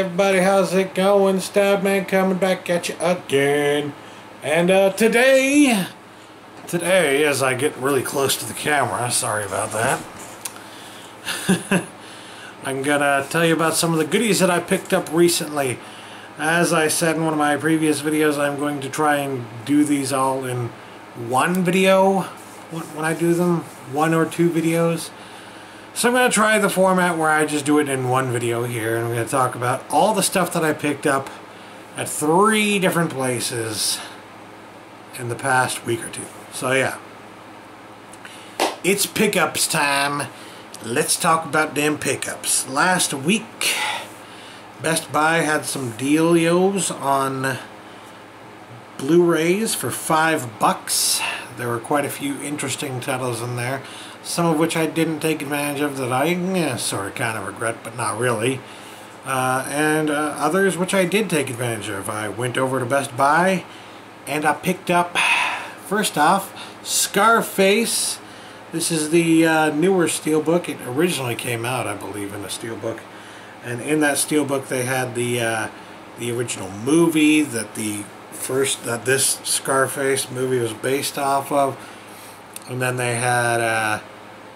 everybody, how's it going? Stabman coming back at you again. And today, as I get really close to the camera, sorry about that, I'm gonna tell you about some of the goodies that I picked up recently. As I said in one of my previous videos, I'm going to try and do these all in one video when I do them, 1 or 2 videos. So I'm going to try the format where I just do it in one video here, and I'm going to talk about all the stuff that I picked up at 3 different places in the past week or 2. So yeah, it's pickups time. Let's talk about them pickups. Last week, Best Buy had some dealios on Blu-rays for $5. There were quite a few interesting titles in there, some of which I didn't take advantage of that I sort of kind of regret, but not really. And others which I did take advantage of. I went over to Best Buy and I picked up, first off, Scarface. This is the newer Steelbook. It originally came out, I believe, in a Steelbook. And in that Steelbook they had the original movie that this Scarface movie was based off of, and then they had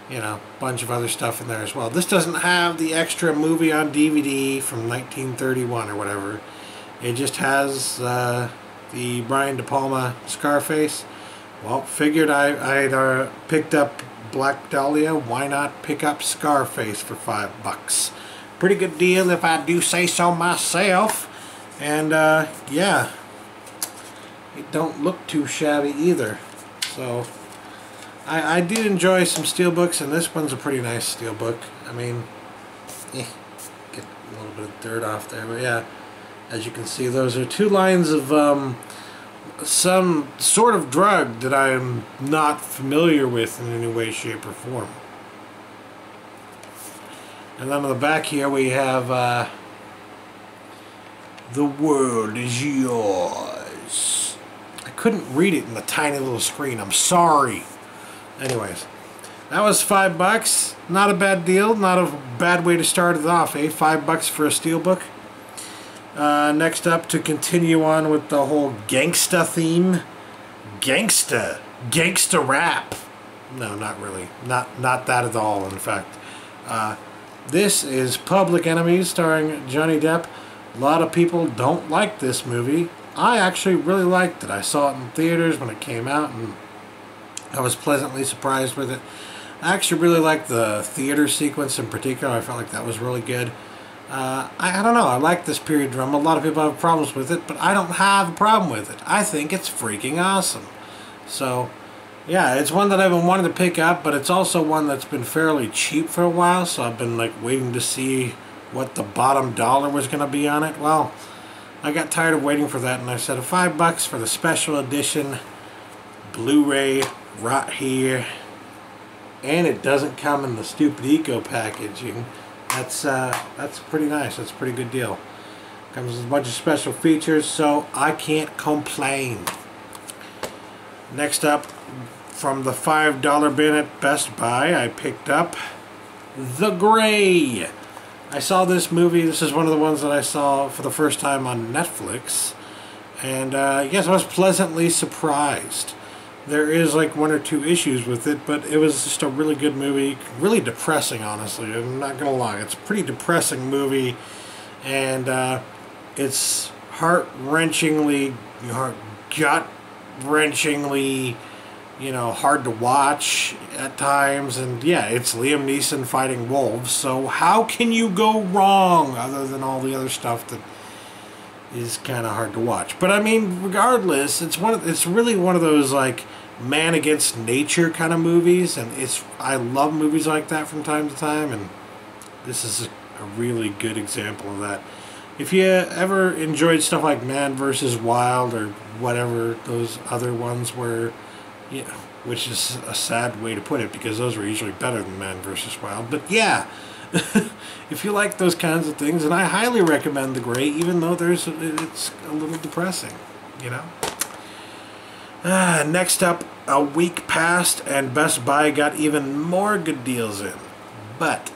you know, a bunch of other stuff in there as well. This doesn't have the extra movie on DVD from 1931 or whatever. It just has the Brian De Palma Scarface. Well, figured I'd picked up Black Dahlia. Why not pick up Scarface for $5? Pretty good deal if I do say so myself. And yeah, it don't look too shabby either. So I did enjoy some Steelbooks, and this one's a pretty nice Steelbook. I mean, get a little bit of dirt off there, but yeah, as you can see, those are 2 lines of some sort of drug that I'm not familiar with in any way, shape, or form. And then on the back here we have "The World Is Yours." I couldn't read it in the tiny little screen. I'm sorry. Anyways, that was $5. Not a bad deal. Not a bad way to start it off, eh? $5 for a Steelbook. Next up, to continue on with the whole gangsta theme, gangsta rap. No, not really. Not that at all. In fact, this is Public Enemies, starring Johnny Depp. A lot of people don't like this movie. I actually really liked it. I saw it in theaters when it came out, and I was pleasantly surprised with it. I actually really liked the theater sequence in particular. I felt like that was really good. I don't know. I like this period drama. A lot of people have problems with it, but I don't have a problem with it. I think it's freaking awesome. So, yeah, it's one that I've been wanting to pick up, but it's also one that's been fairly cheap for a while, so I've been like waiting to see what the bottom dollar was going to be on it. Well, I got tired of waiting for that, and I said $5 for the special edition Blu-ray right here. And it doesn't come in the stupid eco packaging. That's pretty nice. That's a pretty good deal. Comes with a bunch of special features, so I can't complain. Next up, from the $5 bin at Best Buy, I picked up The Gray. I saw this movie. This is one of the ones that I saw for the first time on Netflix, and yes, I was pleasantly surprised. There is like 1 or 2 issues with it, but it was just a really good movie. Really depressing, honestly. I'm not gonna lie. It's a pretty depressing movie, and it's gut-wrenchingly, you know, hard to watch at times. And yeah, it's Liam Neeson fighting wolves. So how can you go wrong, other than all the other stuff that is kind of hard to watch? But I mean, regardless, it's really one of those like man against nature kind of movies, and I love movies like that from time to time, and this is a really good example of that. If you ever enjoyed stuff like Man vs. Wild or whatever those other ones were, you know, which is a sad way to put it because those were usually better than Man vs. Wild, but yeah. If you like those kinds of things, and I highly recommend The Gray, even though it's a little depressing, you know. Next up, a week passed and Best Buy got even more good deals in. But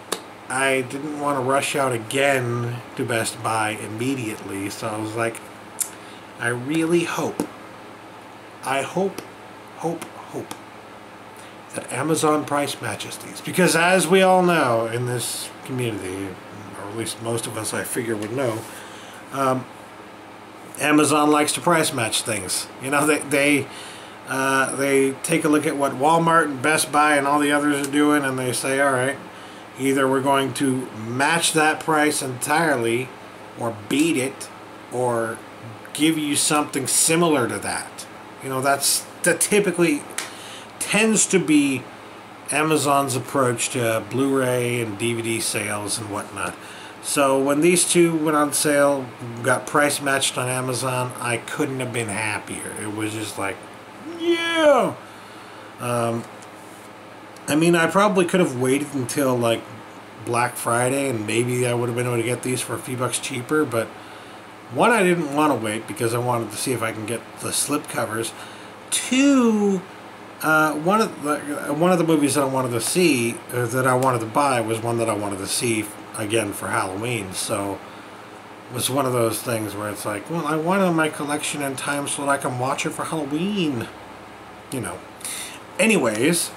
I didn't want to rush out again to Best Buy immediately, so I was like, I really hope, I hope that Amazon price matches these. Because as we all know in this community, or at least most of us I figure would know, Amazon likes to price match things. You know, they take a look at what Walmart and Best Buy and all the others are doing, and they say, all right, either we're going to match that price entirely, or beat it, or give you something similar to that. You know, that typically tends to be Amazon's approach to Blu-ray and DVD sales and whatnot. So when these two went on sale, got price matched on Amazon, I couldn't have been happier. It was just like, yeah! I mean, I probably could have waited until like Black Friday and maybe I would have been able to get these for a few bucks cheaper, but one, I didn't want to wait because I wanted to see if I can get the slipcovers. Two, one of the movies that I wanted to see, or that I wanted to buy, was one that I wanted to see again for Halloween. So it was one of those things where it's like, well, I want it in my collection in time so that I can watch it for Halloween. You know. Anyways,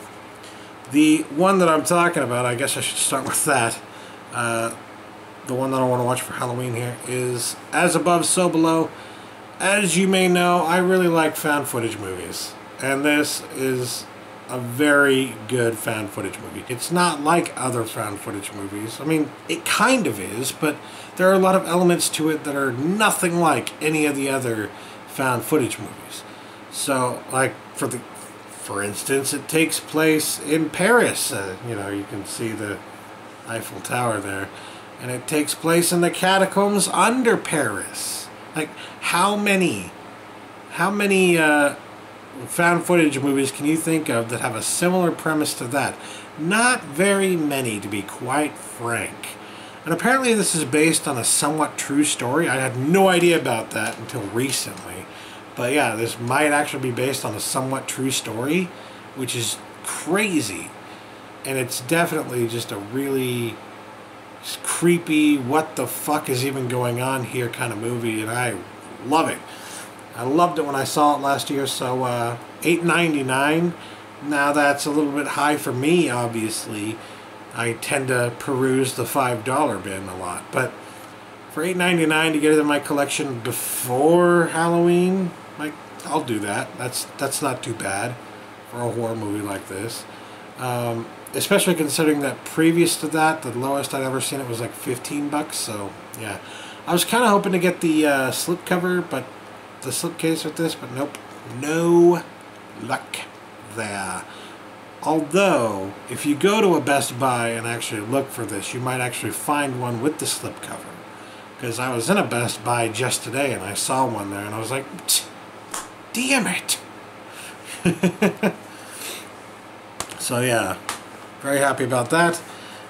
the one that I'm talking about, I guess I should start with that. The one that I want to watch for Halloween here is As Above, So Below. As you may know, I really like found footage movies. And this is a very good found footage movie. It's not like other found footage movies. I mean, it kind of is, but there are a lot of elements to it that are nothing like any of the other found footage movies. So, like, for instance, it takes place in Paris. You know, you can see the Eiffel Tower there. And it takes place in the catacombs under Paris. Like, how many found footage movies can you think of that have a similar premise to that? Not very many, to be quite frank. And apparently this is based on a somewhat true story. I had no idea about that until recently. But yeah, this might actually be based on a somewhat true story, which is crazy. And it's definitely just a really creepy, what the fuck is even going on here kind of movie, and I love it. I loved it when I saw it last year. So $8.99. Now that's a little bit high for me, obviously. I tend to peruse the $5 bin a lot, but for $8.99 to get it in my collection before Halloween, like, I'll do that. That's not too bad for a horror movie like this. Especially considering that previous to that, the lowest I'd ever seen it was like 15 bucks. So yeah, I was kind of hoping to get the slipcover, but the slipcase with this, but nope, no luck there. Although, if you go to a Best Buy and actually look for this, you might actually find one with the slipcover. Because I was in a Best Buy just today and I saw one there and I was like, damn it! So yeah, very happy about that.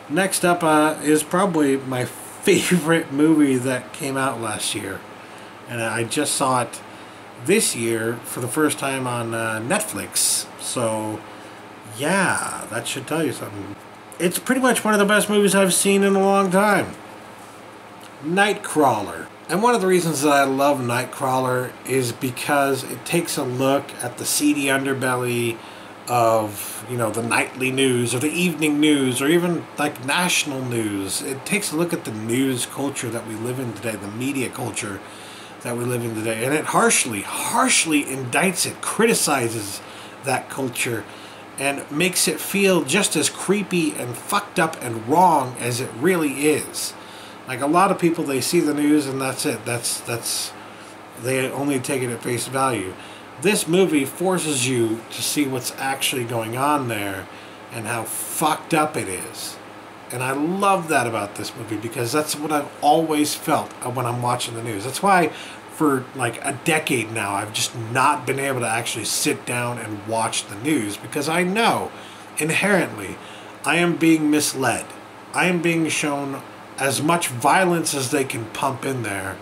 Next up is probably my favorite movie that came out last year. And I just saw it this year for the first time on Netflix. So yeah, that should tell you something. It's pretty much one of the best movies I've seen in a long time. Nightcrawler. And one of the reasons that I love Nightcrawler is because it takes a look at the seedy underbelly of, you know, the nightly news or the evening news or even like national news. It takes a look at the news culture that we live in today, the media culture that we live in today, and it harshly indicts it, criticizes that culture, and makes it feel just as creepy and fucked up and wrong as it really is. Like, a lot of people, they see the news and that's it. That's they only take it at face value. This movie forces you to see what's actually going on there and how fucked up it is. And I love that about this movie because that's what I've always felt when I'm watching the news. That's why for like a decade now I've just not been able to actually sit down and watch the news, because I know inherently I am being misled. I am being shown as much violence as they can pump in there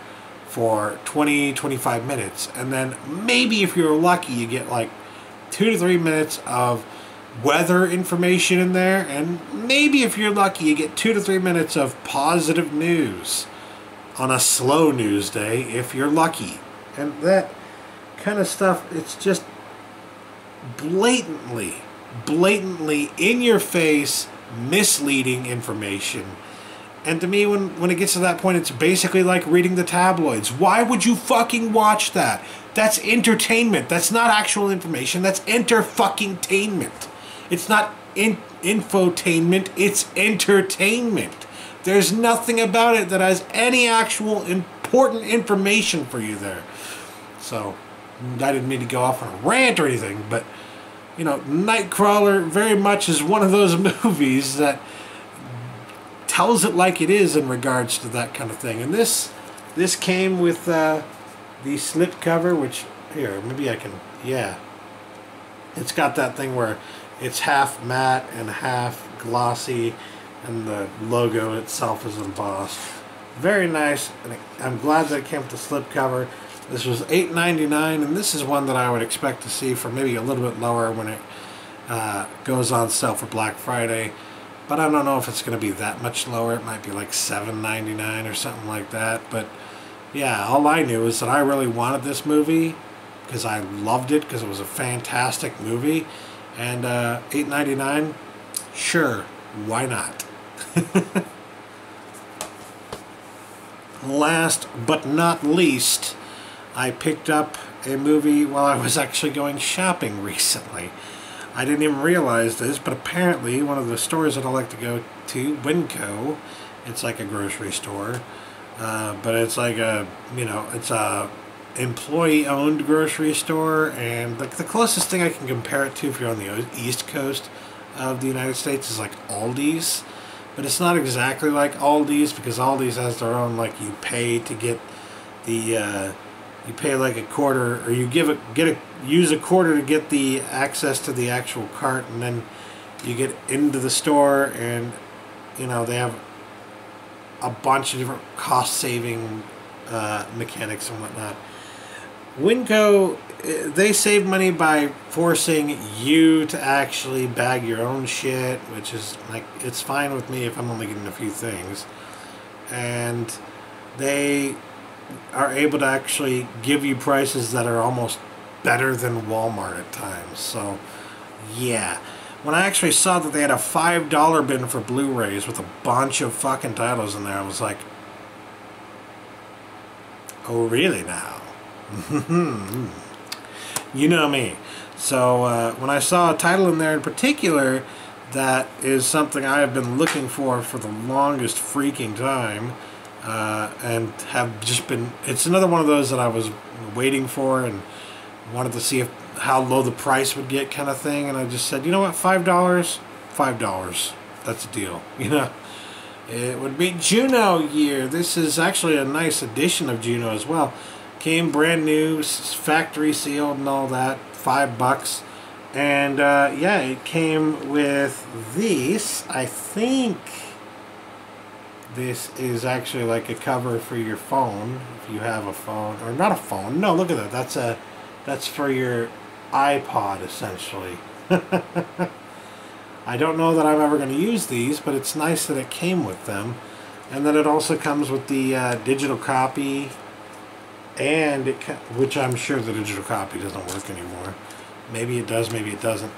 for 20-25 minutes, and then maybe if you're lucky you get like 2 to 3 minutes of weather information in there, and maybe if you're lucky you get 2 to 3 minutes of positive news on a slow news day if you're lucky. And that kind of stuff, it's just blatantly in your face misleading information. And to me, when it gets to that point, it's basically like reading the tabloids. Why would you fucking watch that? That's entertainment. That's not actual information. That's enter-fucking-tainment. It's not infotainment. It's entertainment. There's nothing about it that has any actual important information for you there. So, I didn't mean to go off on a rant or anything, but, you know, Nightcrawler very much is one of those movies that tells it like it is in regards to that kind of thing. And this came with the slipcover, which, here, maybe I can, yeah. It's got that thing where it's half matte and half glossy, and the logo itself is embossed. Very nice, and I'm glad that it came with the slipcover. This was $8.99, and this is one that I would expect to see for maybe a little bit lower when it goes on sale for Black Friday. But I don't know if it's going to be that much lower. It might be like $7.99 or something like that. But yeah, all I knew is that I really wanted this movie because I loved it, because it was a fantastic movie. And $8.99, sure, why not? Last but not least, I picked up a movie while I was actually going shopping recently. I didn't even realize this, but apparently one of the stores that I like to go to, Winco, it's like a grocery store, but it's like a, you know, it's a employee-owned grocery store, and like the closest thing I can compare it to if you're on the East Coast of the United States is like Aldi's, but it's not exactly like Aldi's, because Aldi's has their own, like, you pay to get the you pay like a quarter, or you use a quarter to get the access to the actual cart, and then you get into the store, and you know they have a bunch of different cost-saving mechanics and whatnot. Winco, they save money by forcing you to actually bag your own shit, which is like, it's fine with me if I'm only getting a few things, and they are able to actually give you prices that are almost better than Walmart at times. So yeah, when I actually saw that they had a $5 bin for Blu-rays with a bunch of fucking titles in there, I was like, oh really now? You know me. So when I saw a title in there in particular that is something I have been looking for the longest freaking time, and have just been, it's another one of those that I was waiting for and wanted to see how low the price would get, kind of thing, and I just said, you know what, $5, that's a deal, you know. It would be Juno year. This is actually a nice edition of Juno as well. Came brand new, factory sealed and all that, $5. And yeah, it came with these. I think this is actually like a cover for your phone, if you have a phone, or not a phone. No, look at that. That's for your iPod, essentially. I don't know that I'm ever going to use these, but it's nice that it came with them. And then it also comes with the digital copy, and which I'm sure the digital copy doesn't work anymore. Maybe it does, maybe it doesn't.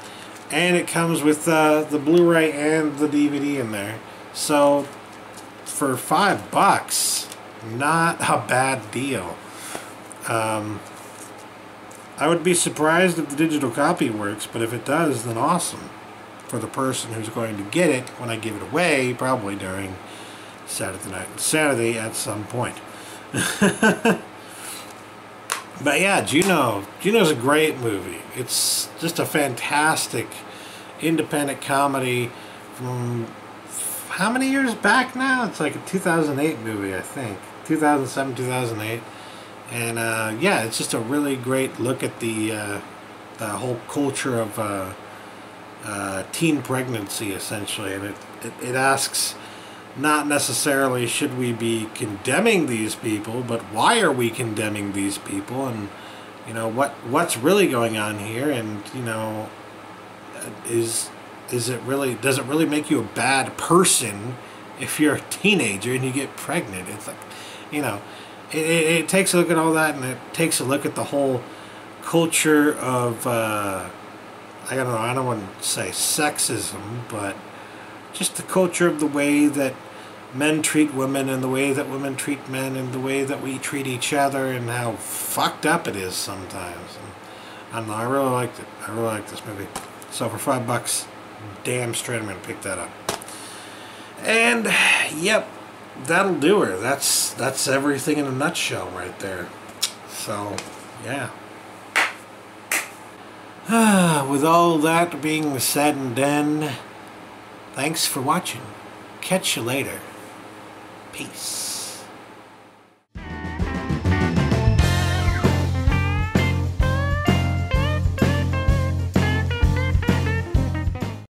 And it comes with the Blu-ray and the DVD in there. So for $5, not a bad deal. I would be surprised if the digital copy works, but if it does, then awesome. For the person who's going to get it when I give it away, probably during Saturday at some point. But yeah, Juno's a great movie. It's just a fantastic independent comedy from how many years back now? It's like a 2008 movie, I think. 2007, 2008. And yeah, it's just a really great look at the whole culture of teen pregnancy, essentially. And it asks, not necessarily should we be condemning these people, but why are we condemning these people, and you know what's really going on here, and you know does it really make you a bad person if you're a teenager and you get pregnant? It's like, you know, it takes a look at all that, and it takes a look at the whole culture of I don't know, I don't want to say sexism, but just the culture of the way that men treat women and the way that women treat men and the way that we treat each other and how fucked up it is sometimes. And I don't know, I really liked it. I really like this movie. So for $5, damn straight I'm going to pick that up. And, yep, that'll do her. That's everything in a nutshell right there. So, yeah. With all that being said and done, thanks for watching. Catch you later. Peace.